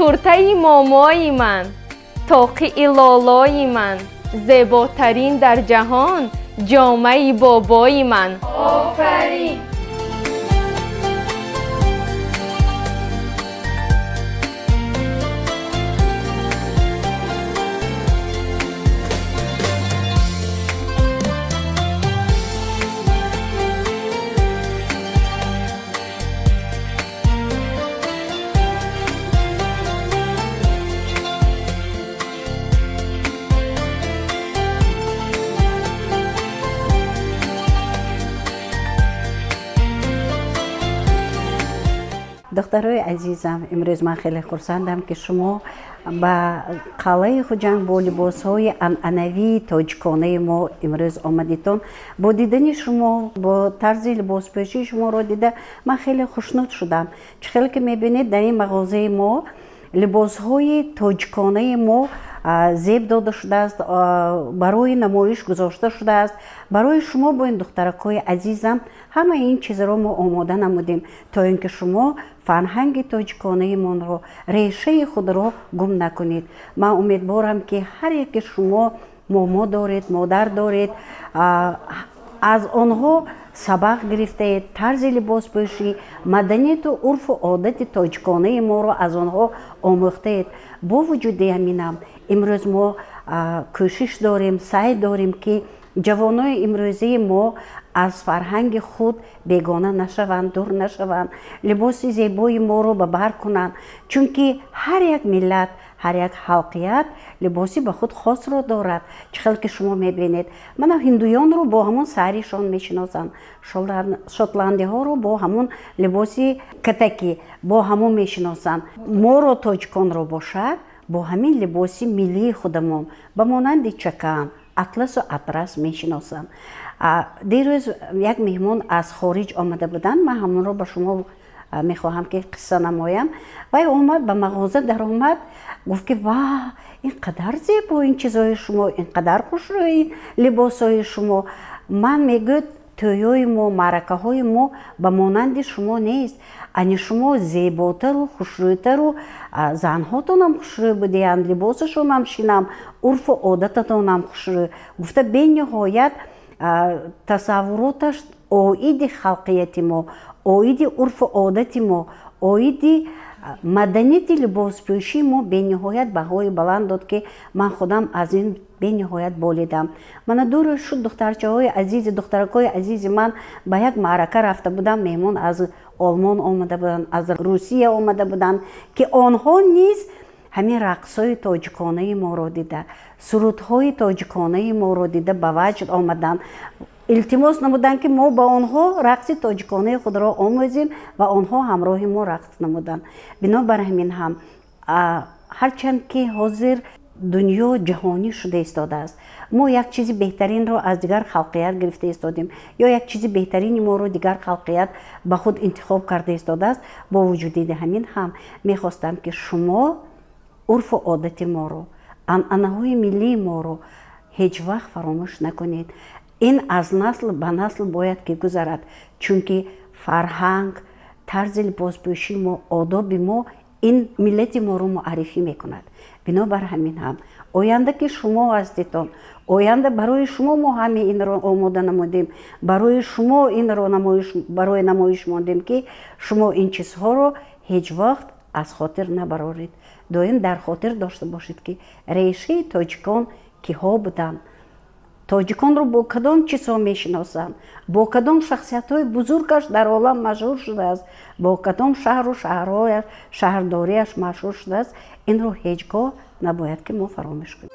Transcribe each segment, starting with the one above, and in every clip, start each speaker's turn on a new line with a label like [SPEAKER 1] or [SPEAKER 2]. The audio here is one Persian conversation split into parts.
[SPEAKER 1] куртаи момои ман, тоқии лолои ман, зеботарин дар ҷаҳон ҷомаи бобои ман.
[SPEAKER 2] офарин.
[SPEAKER 3] духтарои азизам, имрӯз ман хеле хурсандам ки шумо ба қалъаи Хуҷанд бо либосҳои анъанавии тоҷиконаи мо имрӯз омадитон. бо дидани шумо, бо тарзи либоспӯшии шуморо дида ман хеле хушнуд шудам. чӣ хеле ки мебинед дар ин мағозаи мо либосҳои тоҷиконаи мо зеб дода шудааст, барои намоиш гузошта шудааст. барои шумо бо ин духтаракҳои азизам ҳамаи ин чизро мо омода намудем, то ин ки шумо фарҳанги тоҷиконаимонро, решаи худро гум накунед. ман умедворам ки ҳар яке шумо момо доред, модар доред, аз онҳо сабақ гирифтаед, тарзи либоспӯшӣ, маданияту урфу одати тоҷиконаи моро аз онҳо омӯхтаед. бо вуҷуди ҳаминам имрӯз мо кӯшиш дорем, саъй дорем ки ҷавонои имрӯзаи мо аз фарҳанги худ бегона нашаванд, дур нашаванд, либоси зебои моро ба бар кунанд, чунки ҳар як миллат, ҳар як ҳалқият либоси ба худ хосро дорад. чӣ хел ки шумо мебинед, мана ҳиндуёнро бо ҳамон саришон мешиносанд, шотландиҳоро бо ҳамон либоси катаки, бо ҳамон мешиносанд. моро тоҷиконро бошад бо ҳамин либоси миллии худамон ба монанди чакан, атласу атрас мешиносанд. дирӯз як меҳмон аз хориҷ омада буданд, ман ҳамонро ба шумо мехоҳам ки қисса намоям. вай омад ба мағоза даромад, гуфт ки ва ин қадар зебо ин чизои шумо, ин қадар хушрӯи либосои шумо. ман мегӯд тӯёи мо, маъракаҳои мо ба монанди шумо нест. ани шумо зеботару хушрӯйтару занҳотонам хушрӯй будеянд, либосашонам шинам, урфу одататонам хушрӯй. гуфта бениҳоят тасаввуроташ оиди халқияти мо, оиди урфу одати мо, оиди маданияти либоспӯшии мо бениҳоят баҳои баланд дод ки ман худам аз ин бениҳоят болидам. мана ду рӯз шуд духтарчаҳои азизи, духтаракҳои азизи ман ба як маърака рафта буданд, меҳмон аз олмон омада буданд, аз русия омада буданд ки онҳо низ ҳамин рақсҳои тоҷиконаи моро дида, сурудҳои тоҷиконаи моро дида ба ваҷд омаданд. илтимос намуданд ки мо ба онҳо рақси тоҷиконаи худро омӯзем ва онҳо ҳамроҳи мо рақс намуданд. бинобар ҳамин ҳам ҳарчанд ки ҳозир дунё ҷаҳонӣ шуда истодааст, мо як чизи беҳтаринро аз дигар халқият гирифта истодем, ё як чизи беҳтарини моро дигар халқият ба худ интихоб карда истодааст. бо вуҷуди ҳамин ҳам мехостам ки шумо урфу одати моро, анъанаҳои миллии моро ҳеҷ вақт фаромӯш накунед. ин аз насл ба насл бояд ки гузарад, чунки фарҳанг, тарзи либоспӯшии мо, одоби мо ин миллати моро муаррифӣ мекунад. бинобар ҳамин ҳам оянда ки шумо ҳаститон, оянда барои шумо мо ҳаме инро омода намудем, барои шумо инро барои намоиш мондем ки шумо ин чизҳоро ҳеҷ вақт аз хотир набароред. доим дар хотир дошта бошед ки решаи тоҷикон киҳо буданд, тоҷиконро бо кадом чизҳо мешиносанд, бо кадом шахсиятҳои бузургаш дар олам машҳур шудааст, бо кадом шаҳру шаҳрҳояш, шаҳрдорияш машҳур шудааст. инро ҳеҷ гоҳ набояд ки мо фаромӯш кунем.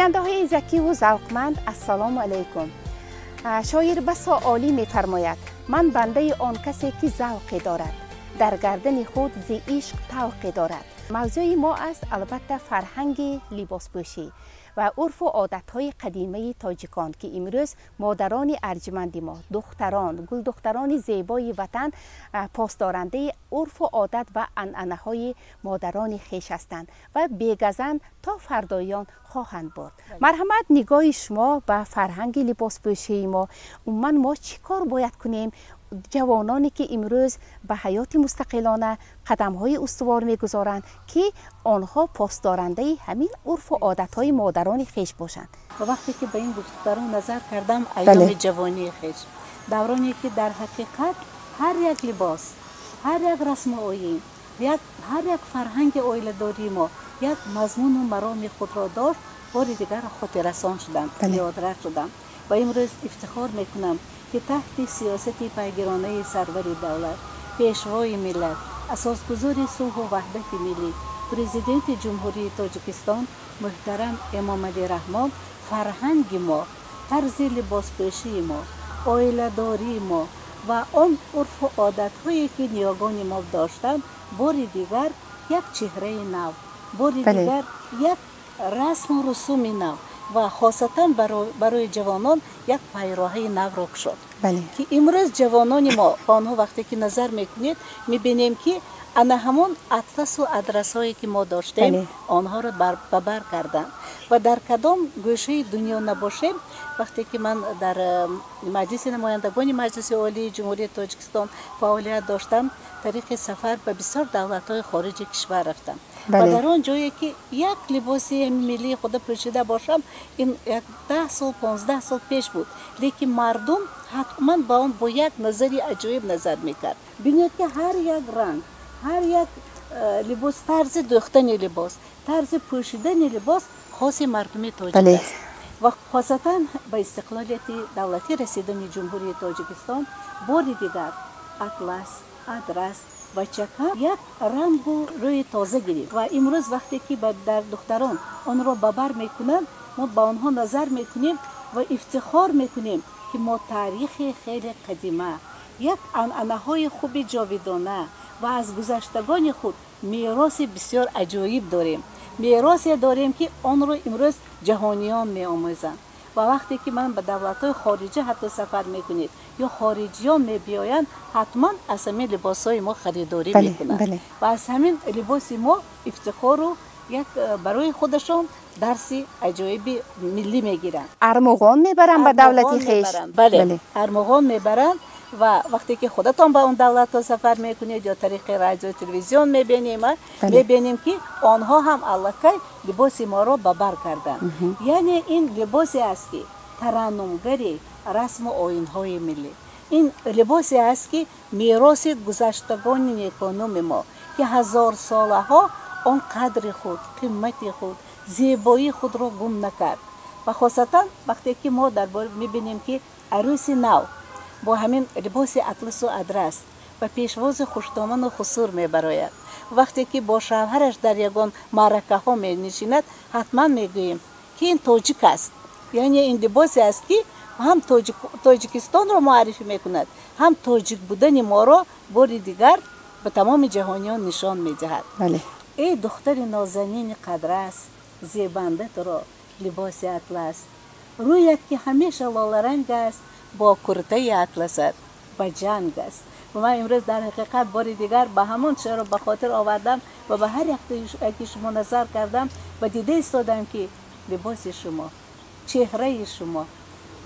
[SPEAKER 2] بیننده های ذکی و ذوقمند السلام علیکم. شاعر بسا عالی می فرماید من بنده آن کسی که ذوق دارد در گردن خود ز عشق طوق دارد. موضوع ما است البته فرهنگ لباس پوشی و عرف و عادت‌های قدیمی تاجیکان که امروز مادران ارجمند ما، دختران، گل دختران زیبای وطن پاسدارنده عرف و عادت و عنعنه‌های مادران خویش هستند و بی‌گزند تا فردایان خواهند بود. مرحمت نگاه شما به فرهنگ لباس پوشی ما، ما چی کار باید کنیم؟ جوانانی که امروز به حیات مستقلانه قدم‌های استوار می‌گذارند که آنها پاسدارنده همین عرف و عادت‌های مادران خویش باشند.
[SPEAKER 3] وقتی که به این دختران نظر کردم ایام جوانی خویش، دورانی که در حقیقت هر یک لباس، هر یک رسم و آیین، هر یک فرهنگ عائله‌داری ما یک مضمون و مرام خود را داشت، بار دیگر خاطر رسان شدم، یادرس شدم و امروز افتخار میکنم که تحت سیاست پیگیرانه سرور دولت، پیشوای ملت، اساسگزار صلح و وحدت ملی، پرزیدنت جمهوری تاجیکستان محترم امام علی رحمان، فرهنگ ما، طرز لباس پوشی ما، عائله‌داری ما و آن عرف و عادت‌هایی که نیاگان ما داشتند، بار دیگر یک چهره نو، بار دیگر یک رسم و رسوم نو و خاصتا برای جوانان یک پیراهه نو را شد. که امروز جوانان ما آنها وقتی که نظر میکنید میبینیم که انا همون اطلس و ادرس هایی که ما داشتیم آنها را ببر کردن و در کدام گوشه دنیا نباشیم. وقتی که من در مجلس نمایندگان مجلس عالی جمهوری تاجیکستان فعالیت داشتم، طریق سفر به بسیار دولت‌های خارج کشور رفتم و در آن جایی که یک لباسی ملی خود پوشیده باشم، این 10 سال 15 سال پیش بود، لیکن مردم حتما با آن با یک نظری عجیب نظر میکرد. ببینید که هر یک رنگ، هر یک لباس، طرز دوختن لباس، طرز پوشیدن لباس خاص مردم تاجیک است و خاصتا با استقلالیت دولتی رسیدن جمهوری تاجیکستان بار دیگر اطلس، ادرس و چکر یک رنگ و روی تازه گرفت و امروز وقتی که در دختران آن را ببر میکنند، ما با آنها نظر میکنیم و افتخار میکنیم که ما تاریخ خیلی قدیمه، یک عنعنه‌های خوب جاودانه و از گذشتگان خود میراث بسیار عجایب داریم. میراثی داریم که آن را امروز جهانیان می‌آموزند و وقتی که من به دولت‌های خارجی حتی سفر میکنید یا خارجیان می‌بیایند، حتما از همین لباس‌های ما خریداری میکنند و از همین لباس ما افتخار رو یک برای خودشان درسی عجایبی ملی میگیرند.
[SPEAKER 2] ارمغان میبرن به دولتی خویش.
[SPEAKER 3] بله ارمغان میبرند و وقتی که خودتان به اون دولت ها سفر میکنید یا طریق رادیو و تلویزیون میبینیم که آنها هم الکی لباس ما را ببر کردن. یعنی این لباسی است که ترنمگری رسم و آیین های ملی، این لباسی است که میراث گذشتگان نیکانوم ما که هزار ساله ها آن قدر خود، قیمت خود، زیبایی خود را گم نکرد و خاصتا وقتی که ما درباره میبینیم که عروس نو با همین لباس اطلس و ادرس و پیشواز خوشدامن و خسور میبراید، وقتی که با شوهرش در یگان معرکه ها می نشیند، حتما میگوییم که این تاجیک است. یعنی این لباسی است که هم تاجیکستان را معرفی میکند، هم تاجیک بودن ما را بار دیگر به تمام جهانیان نشان میدهد. ای دختر نازنین قدرس، زیبنده تو را لباس اطلس، رویت که همیشه لاله رنگ است، با کرته اطلست و جنگ است. و من امروز در حقیقت بار دیگر به همون شعر رو به خاطر آوردم و به هر یک شما نظر کردم و دیده ایستادم که لباس شما، چهره شما،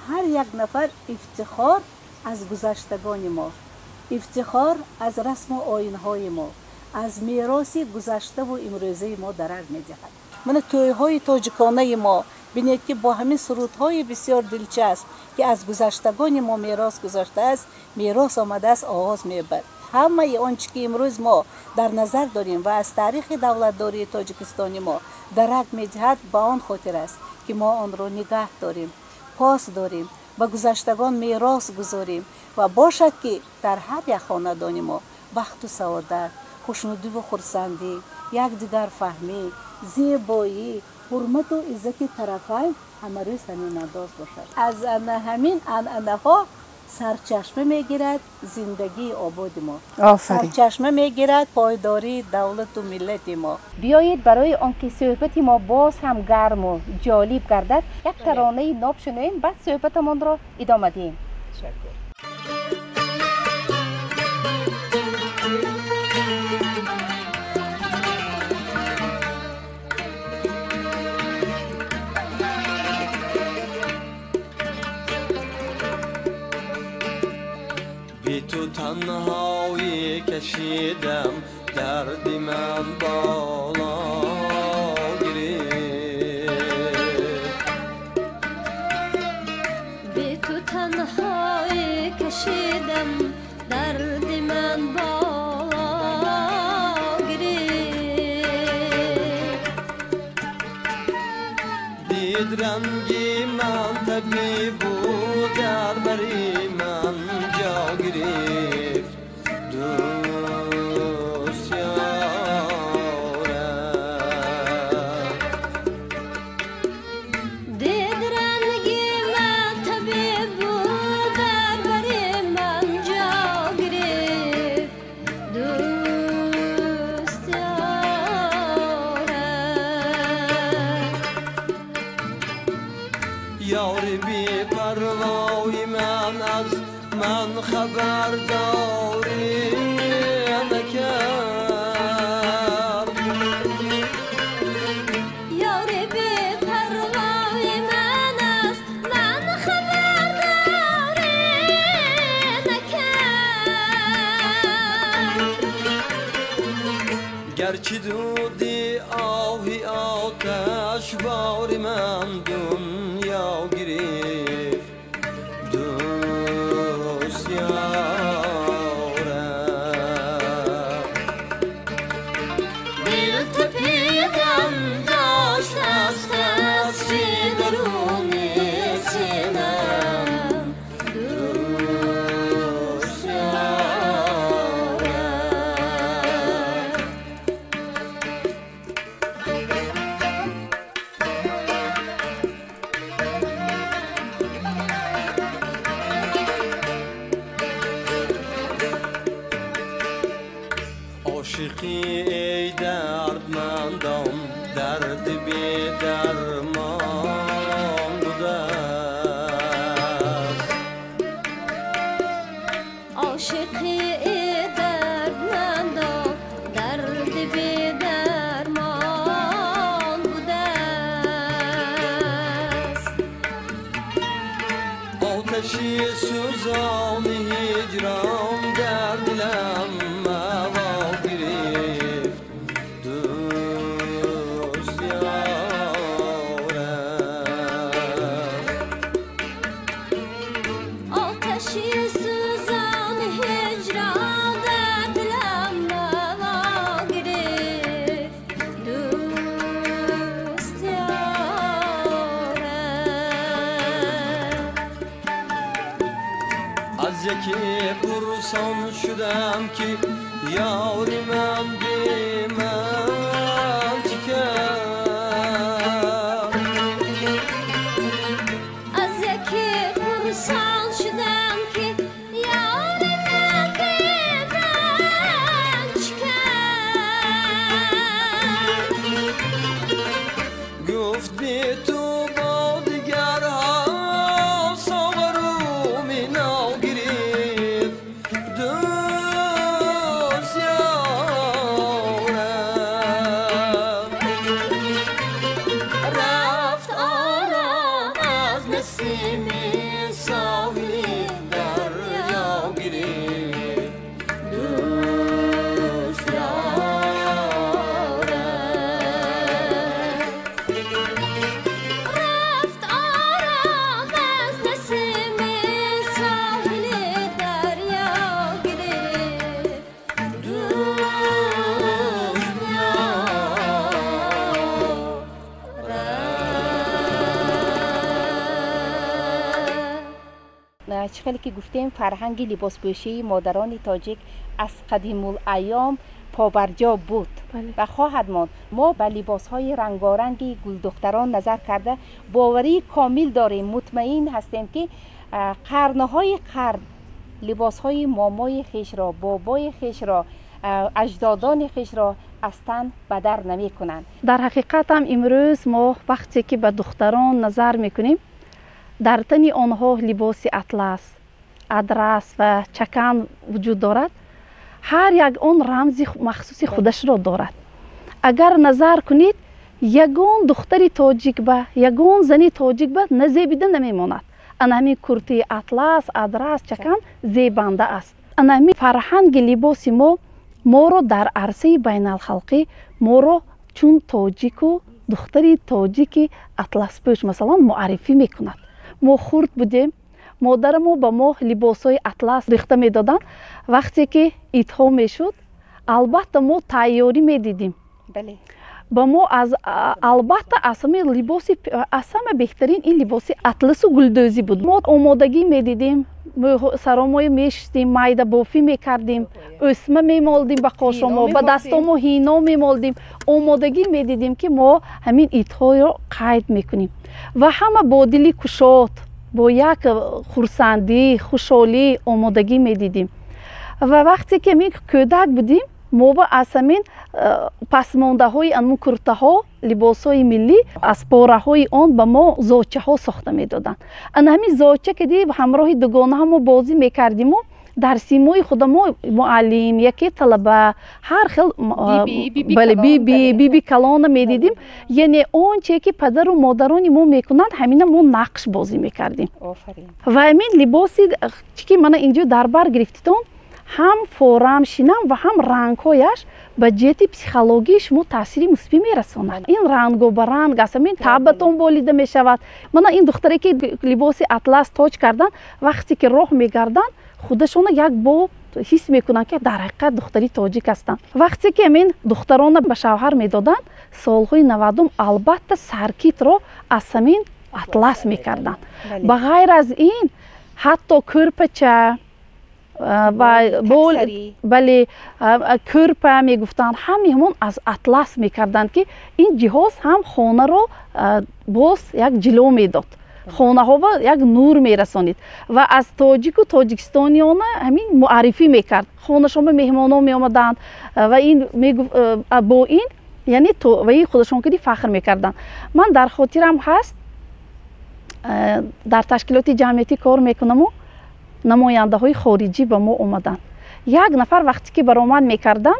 [SPEAKER 3] هر یک نفر افتخار از گذشتگان ما، افتخار از رسم و آیین‌های ما، از میراث گذشته و امروزه ما درر می‌دهد. من توی‌های تاجیکانه ما بینید که با همین سرودهای بسیار دلچسب که از گذشتگان ما میراث گذاشته است، میراث آمده است، آغاز می‌برد. همه آنچه که امروز ما در نظر داریم و از تاریخ دولتداری تاجیکستانی ما درک می‌دهد، با آن خاطر است که ما آن را نگاه داریم، پاس داریم، به گذشتگان میراث گذاریم و باشد که در هر یک خاندان ما بخت و سعادت، خوشنودی و خرسندی، یک دیگر فهمی، زیبایی،
[SPEAKER 4] حرمت و عزت طرفین همه روی صمیم انداز باشد. از همین انعنه ها سرچشمه میگیرد زندگی آباد ما.
[SPEAKER 2] آفرین.
[SPEAKER 4] سرچشمه میگیرد پایداری دولت و ملت ما.
[SPEAKER 2] بیایید برای آنکه صحبت ما باز هم گرم و جالب گردد یک ترانه ناب شنویم، بعد صحبتمان را ادامه دهیم.
[SPEAKER 5] بی تو تنهایی کشیدم درد من بالا گرفت.
[SPEAKER 6] بی تو تنهایی کشیدم درد من بالا گرفت.
[SPEAKER 5] دید رنگی من طبیب بود در بری من جا گرفت. دوست یارم
[SPEAKER 6] دید رنگی من طبیب بود در بری من جا گرفت. دوست یارم
[SPEAKER 5] یار بی پروای من از من خبرداری نکرد.
[SPEAKER 6] یار بی پروای من از من خبرداری نکرد.
[SPEAKER 5] گرچه دودی آهی آتش بار من دنیا گرفت. دوست یارم
[SPEAKER 6] دل تپیدم داشت از تصویر درونی سینم. دوست یارم
[SPEAKER 5] عاشقی ای دردمندم درد بی درمان بوده است.
[SPEAKER 6] عاشقی دردمندم درد بی درمان بوده است.
[SPEAKER 5] آتشی سوزان هجران در دلم هوا گرفت. دوست یارم
[SPEAKER 6] آتشی سوزان هجران در دلم هوا گرفت. دوست یارم
[SPEAKER 5] از یکی پرسان شدم که یاری من بی من چه کرد.
[SPEAKER 6] از یکی پرسان شدم که یار من بی من چه کرد.
[SPEAKER 5] گفت بی تو با دیگرها ساغر و مینا گرفت. دوست یارم
[SPEAKER 2] مشکلی که گفتیم فرهنگ لباس پوشی مادران تاجیک از قدیم الایام پابرجا بود و خواهد ماند. ما به لباس های رنگارنگ گل دختران نظر کرده باوری کامل داریم، مطمئن هستیم که قرنهای قرن لباس های مامای خیش را، بابای خیش را، اجدادان خیش را از تن به در نمی کنند.
[SPEAKER 7] در حقیقت هم امروز ما وقتی که به دختران نظر میکنیم در تن آنها لباس اطلس، ادرس و چکن وجود دارد. هر یک آن رمز مخصوص خودش را دارد. اگر نظر کنید یگان دختری تاجیک به یگان زنی تاجیک به نزیبیده نمیماند. انهمی کرتی اطلس، ادرس، چکن زیبنده است. انهمی فرهنگ لباس ما رو در عرصه بین الخلقی ما رو چون تاجیک و دختری تاجیک اطلس پوش مثلا معرفی میکند. ما خرد بودیم، مادر ما با ما لباس های اطلس ریخته میدادن. وقتی که ایدها میشد البته ما تیاری میدیدیم.
[SPEAKER 2] بله.
[SPEAKER 7] با ما از البته اصلا لباس اصلا بهترین این لباس اطلس و گلدوزی بود. ما آمادگی میدیدیم، سرامای میشتیم، مایده بافی میکردیم، اسمه میمالدیم به قاشما، با دستامو هینا میمالدیم. آمادگی میدیدیم که ما همین ایدها رو قید میکنیم و همه با دلی کشاد با یک خورسندی خوشحالی آمادگی میدیدیم. و وقتی که می کودک بودیم ما با اسمین پسمانده های انمو کرته ها لباس های ملی از پاره های آن به ما زاچه ها ساخته میدادن. ان همین زاچه که دی همراه دوگانه هم بازی میکردیم و در سیمای خود ما معلم یکی طلبه هر خیل بی کلان میدیدیم. یعنی اون چه که پدر و مادران ما میکنند همین ما نقش بازی میکردیم. و همین لباسی که من اینجا در بر گرفتم هم فورم شینم و هم رنگ هایش به جهت پسیخولوژیش مو تاثیر مثبت میرساند. این رنگ و برنگ است، همین تابتون بولیده میشود. من این دختری که لباس اطلس تاج کردن وقتی که راه میگردن خودشون یک با حس میکنن که در حقیقت دختری تاجیک هستند. وقتی که این دختران به شوهر میدادن سالهای 90 البته سرکیت رو از همین اطلس میکردن. به غیر از این حتی کرپچه بله کرپه میگفتن همون از اطلس میکردن که این جهاز هم خانه رو باز یک جلو میداد، خانه ها و یک نور میرسانید و از تاجیک و تاجیکستانیان همین معرفی میکرد. خانه شما مهمان ها می آمدند و این با این یعنی و این خودشون که فخر میکردن. من در خاطرم هست در تشکیلات جمعیتی کار میکنم و نماینده های خارجی به ما اومدن. یک نفر وقتی که برآمد میکردن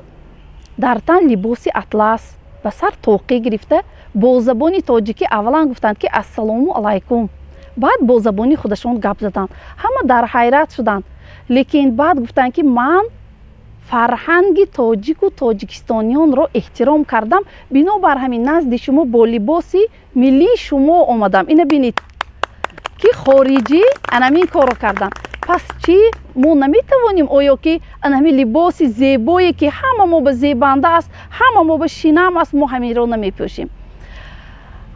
[SPEAKER 7] در تن لباس اطلس به سر توقی گرفته با زبانی تاجیکی اولا گفتند که السلام علیکم، بعد با زبانی خودشون گپ زدن. همه در حیرت شدند، لیکن بعد گفتند که من فرهنگ تاجیک و تاجیکستانیان را احترام کردم، بنابر همین نزد شما با لباس ملی شما اومدم. اینو ببینید که خارجی همین کارو کردن. پس چی ما نمیتوانیم آیا که همین لباس زیبایی که همه ما به زیبنده است، همه ما به شینم است، ما همین رو نمیپوشیم؟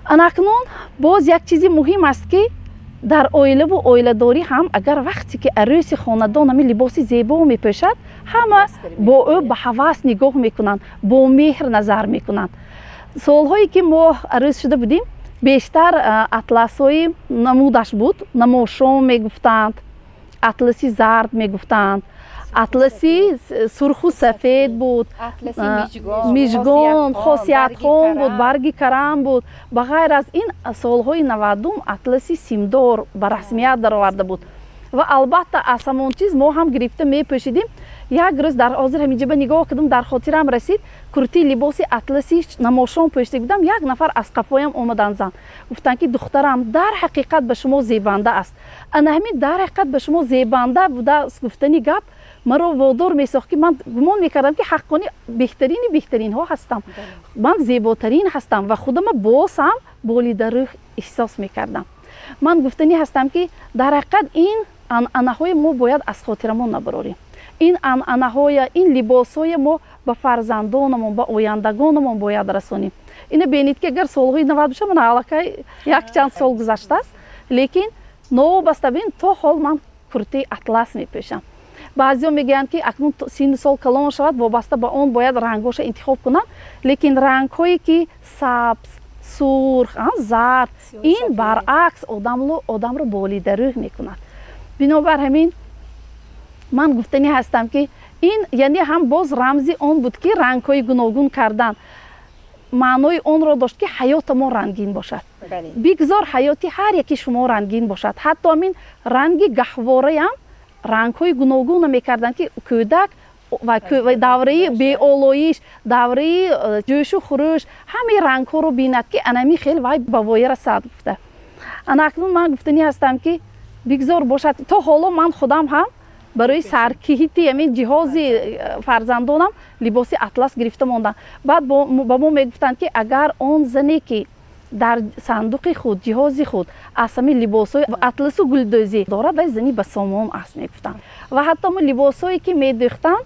[SPEAKER 7] اکنون باز یک چیزی مهم است که در عائله و عائله داری هم اگر وقتی که عروس خاندان همین لباس زیبا میپوشد همه با او به هوس نگاه میکنند، با مهر نظر میکنند. سالهایی که ما عروس شده بودیم بیشتر اطلس های نمودش بود، نماشام میگفتند، اطلسی زرد میگفتند، اطلسی سرخ و سفید بود، میجگان خاصیت خام بود، برگی کرم بود. بغیر از این سالهای 90 اطلسی سیمدار به رسمیت در آورده بود و البته از همون چیز ما هم گرفته میپوشیدیم. یک روز در حاضر همینجا به نگاه کردم در خاطرم رسید کرتی لباس اطلسی نماشام پوشیده بودم. یک نفر از قفایم اومدن زن گفتن که دخترم در حقیقت به شما زیبنده است. انا همین در حقیقت به شما زیبنده بوده گفتنی گپ مرا وادار میساخت که من گمان میکردم که حقانی بهترین ها هستم، من زیباترین هستم و خودم باز هم بالیده روح احساس میکردم. من گفتنی هستم که در حقیقت این انهای ما باید از خاطرمون نبراریم. این انهای این لباسهای ما به فرزندانمون به آیندگانمون باید رسونیم. اینو ببینید که اگر سالهای 90 بشه من علاقه یک چند سال گذشته است، لیکن نو بسته بین تا حال من куртаи атлас мепӯшам. баъзеҳо мегӯянд ки акнун синни сол калон шавад, вобаста ба он бояд рангҳоша интихоб кунам, лекин рангҳое ки сабз, сурх, зард, ин баръакс одамро болидарӯҳ мекунад. бинобар ҳамин ман гуфтанӣ ҳастам ки ин яъне ҳам боз рамзи он буд ки рангҳои гуногун кардан маънои онро дошт ки ҳаёти мо рангин бошад. бигзор ҳаёти ҳар яки шумо рангин бошад. ҳатто ҳамин ранги гаҳвораам рангҳои гуногунро мекарданд ки кӯдак ва давраи беолоиш, давраи ҷӯшу хурӯш ҳамаи рангҳоро бинад ки анами хел вай ба воя расад гуфта. ана акнун ман гуфтанӣ ҳастам ки бигзор бошад. то ҳоло ман худам ҳам барои саркиҳити ҳамин ҷиҳози фарзандонам либоси атлас гирифта мондам. баъд ба мо мегуфтанд ки агар он зане ки дар сандуқи худ ҷиҳози худ аз ҳамин либосҳои атласу гулдӯзӣ дорад вай зани ба сомон аст мегуфтанд. ва ҳатто мо либосҳое ки медӯхтанд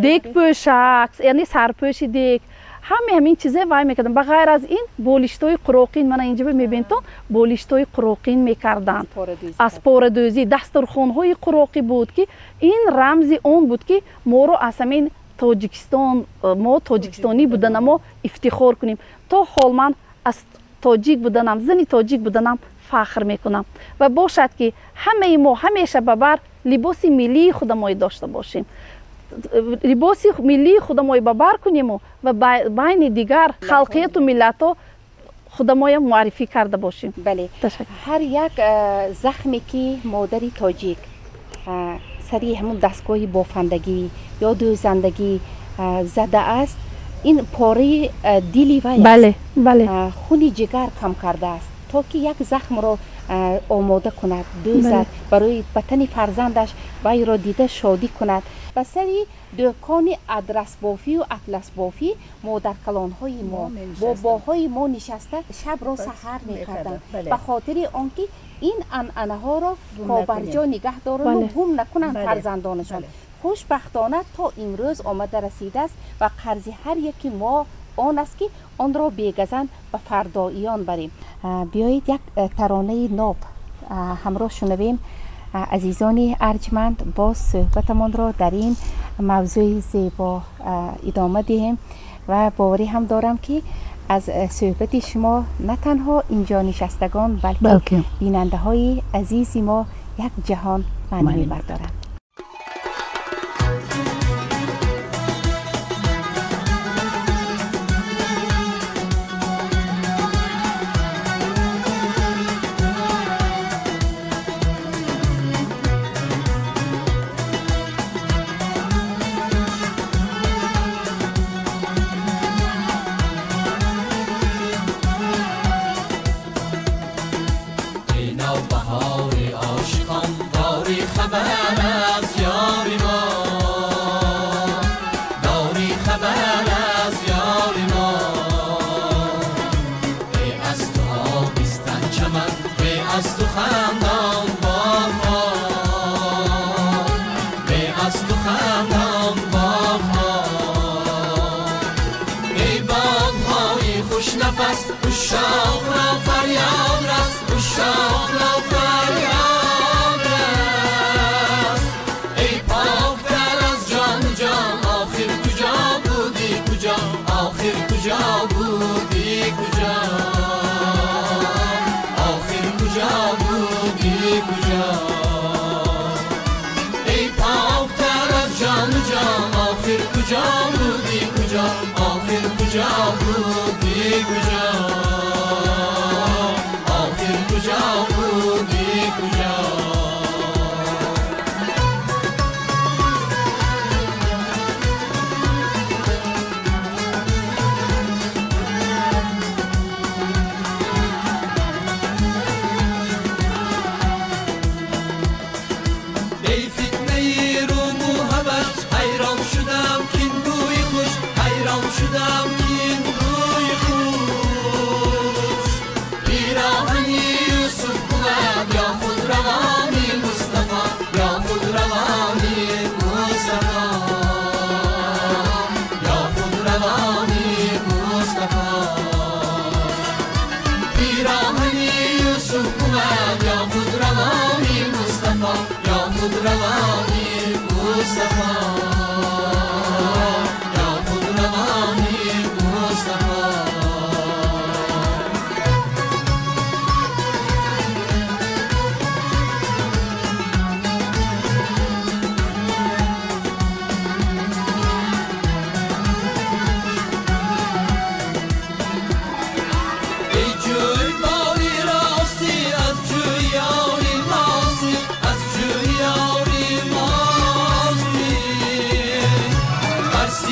[SPEAKER 7] декпӯшак, яъне сарпӯши дек, ҳамин чизе вай мекарданд. ба ғайр аз ин болиштои қуроқин, мана инҷа мебинтон болиштои қуроқин мекарданд аз порадӯзӣ. дастурхонҳои қуроқӣ буд ки ин рамзи он буд ки моро аз ҳамин тоҷикистон, мо тоҷикистонӣ будана мо ифтихор кунем. то ҳол ман аз тоҷик буданам, зани тоҷик буданам фахр мекунам. ва бошад ки ҳамаи мо ҳамеша ба бар либоси миллии худамои дошта бошем, либоси миллии худамои ба бар кунему ва байни дигар халқияту миллатҳо худамоя муаррифӣ карда бошем.
[SPEAKER 2] бале, ҳар як захме ки модари тоҷик сари ҳамун дастгоҳи бофандагӣ ё дӯзандагӣ зада аст, ин пораи дили вай аст. хуни ҷигар кам кардааст, то ки як захмро омода кунад, дӯзад, барои ба тани фарзандаш вайро дида шодӣ кунад. ба сари дӯкони адрасбофию атласбофӣ модаркалонҳои мо, бобоҳои мо нишаста шабро саҳар мекарданд, ба хотири он ки ин анъанаҳоро побарҷо нигоҳ дорану гум накунанд фарзандонашон. хушбахтона то имрӯз омада расидааст ва қарзи ҳар яки мо он аст ки онро бегазан ба фардоиён барем. биёед як таронаи ноб ҳамроҳ шунавем. азизони арҷманд, боз суҳбатамонро дар ин мавзӯи зебо идома диҳем ва боварӣ ҳам дорам ки аз суҳбати шумо на танҳо инҷо нишастагон балки бинандаҳои азизи мо як ҷаҳон маънӣ мебардоранд.
[SPEAKER 5] شدم کین روی خوش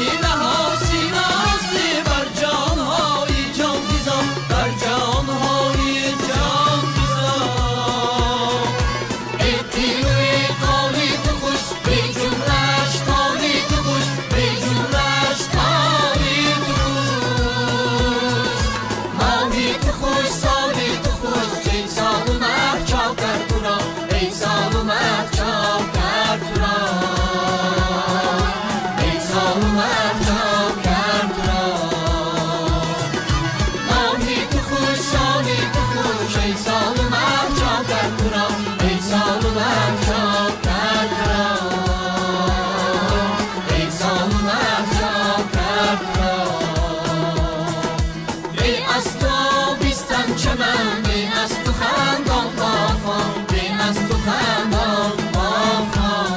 [SPEAKER 5] سینه ها سینه هستی بر جان های جان فیزا بر جان های جان فیزا ابتیلوی قالی تو خوش به جملش قالی تو خوش به جملش قالی تو خوش ماهی تو خوش سالی تو خوش ای سال اومد چاپ کرد تو را ای سال اومد چاپ کرد تو را ای سال اومد چاپ کرد تو را ماهی تو خوش سالی تو خوش ای سال اومد چاپ کرد تو را ای سال اومد چاپ کرد تو را ای سال اومد چاپ کرد تو را ای از تو بیستن چمن ای از تو خندان باخان ای از تو خندان باخان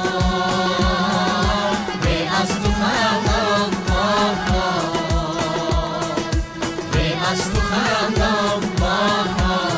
[SPEAKER 5] ای از تو خندان باخان ای از تو خندان باخان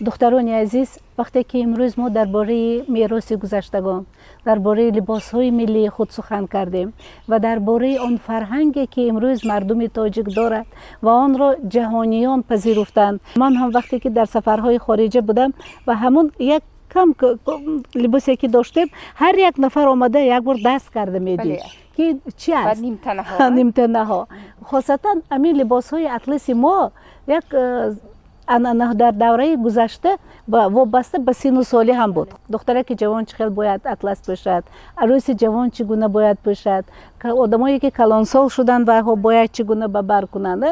[SPEAKER 4] دختران عزیز، وقتی که امروز ما درباره میراث گذشتگان، درباره لباس‌های ملی خود سخن کردیم و درباره آن فرهنگی که امروز مردم تاجیک دارد و آن را جهانیان پذیرفتند. من هم وقتی که در سفرهای خارجه بودم و همون یک کم لباسی که داشتیم، هر یک نفر آمده یک بار دست کرده میدید که چی است؟ نیمتنه ها. خاصتا همین لباس‌های اطلسی ما یک انانه در دوره گذشته وابسته به سن و سالی هم بود. دختره که جوان چه خیلی باید اطلس پوشد، عروس جوان چگونه باید پوشد، که آدمایی که کلانسال شدن و باید چگونه ببر کنند.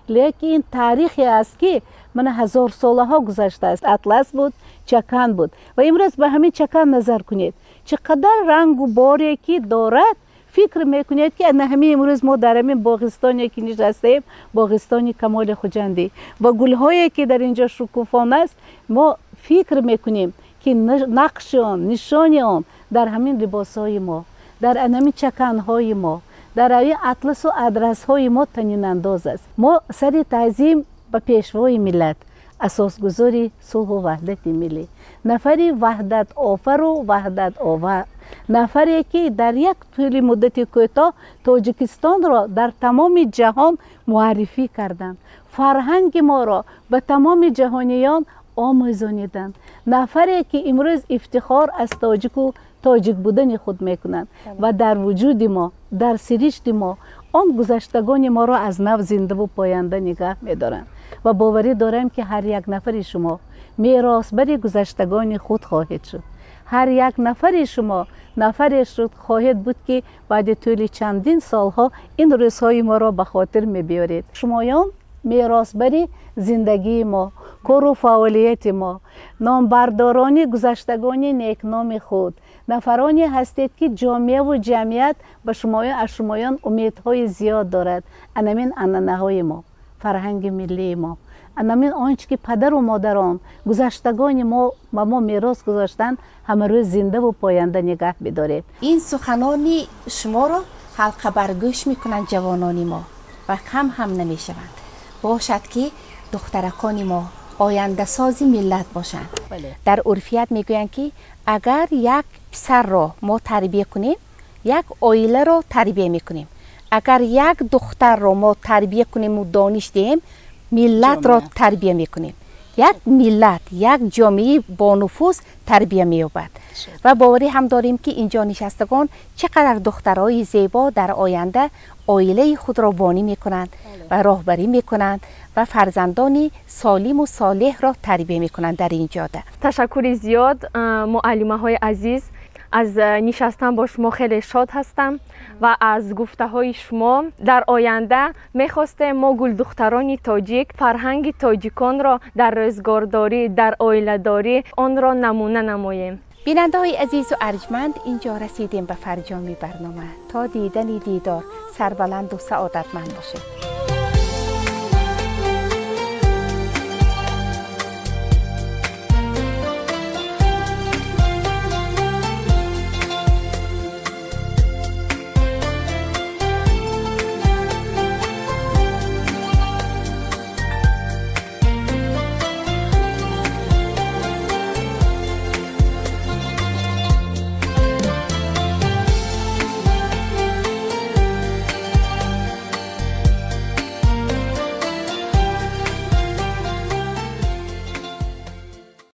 [SPEAKER 4] لیکن این تاریخی است که من 1000 ساله ها گذشته است. اطلس بود، چکن بود و امروز به همین چکن نظر کنید چقدر رنگ و باری که دارد. فکر میکنید که همین امروز ما در همین باغستانی که نشستیم، باغستانی کمال خجندی و گلهایی که در اینجا شکوفانه است، ما فکر میکنیم که نقش آن، نشان آن در همین لباسهای ما، در همین چکنهای ما، در همین اطلس و ادرس های ما طنین انداز است. ما سر تعظیم به پیشوای ملت، اساسگذاری صلح و وحدت ملی، نفری وحدت آفر و وحدت آور، نفری که در یک طول مدت کوتاه تاجیکستان را در تمام جهان معرفی کردند، فرهنگ ما را به تمام جهانیان آموزانیدند، نفری که امروز افتخار از تاجیک و تاجیک بودن خود میکنند و در وجود ما، در سرشت ما، آن گذشتگان ما را از نو زنده و پاینده نگاه میدارند و باوری دارم که هر یک نفر شما میراثبر گذشتگان خود خواهد شد. هر یک نفر شما نفری شد خواهد بود که بعد طول چندین سالها این روزهای ما را به خاطر میبیارید. شمایان میراثبر زندگی ما، کار و فعالیت ما، نامبرداران گذشتگان نیکنام خود، نفرانی هستید که جامعه و جمعیت به شمایان امیدهای زیاد دارد. انمین انانه های ما، فرهنگ ملی ما، انمین آنچه که پدر و مادران گذشتگان ما و ما میراث گذاشتن همه روز زنده و پاینده نگه بدارید.
[SPEAKER 2] این سخنانی شما را حلقه برگوش میکنند جوانان ما و کم هم نمیشوند. باشد که دخترکان ما آینده سازی ملت باشند. در عرفیت میگویند که اگر یک پسر را ما تربیه کنیم، یک عائله را تربیه میکنیم. اگر یک دختر را ما تربیه کنیم و دانش دهیم، ملت را تربیه میکنیم. یک ملت، یک جامعه با نفوذ تربیه می‌یابد. و باوری هم داریم که اینجا نشستگان چقدر دخترای زیبا در آینده عائله خود را بانی میکنند و راهبری میکنند و فرزندانی سالم و صالح را تربیه میکنند در این جاده.
[SPEAKER 1] تشکر زیاد معلمه های عزیز. از نشستن با شما خیلی شاد هستم و از گفته های شما. در آینده میخواستم ما گل دختران تاجیک فرهنگ تاجیکان را در روزگارداری، در عائله داری آن را نمونه نماییم.
[SPEAKER 2] بیننده های عزیز و ارجمند، اینجا رسیدیم به فرجام برنامه. تا دیدن دیدار، سربلند و سعادتمند باشید.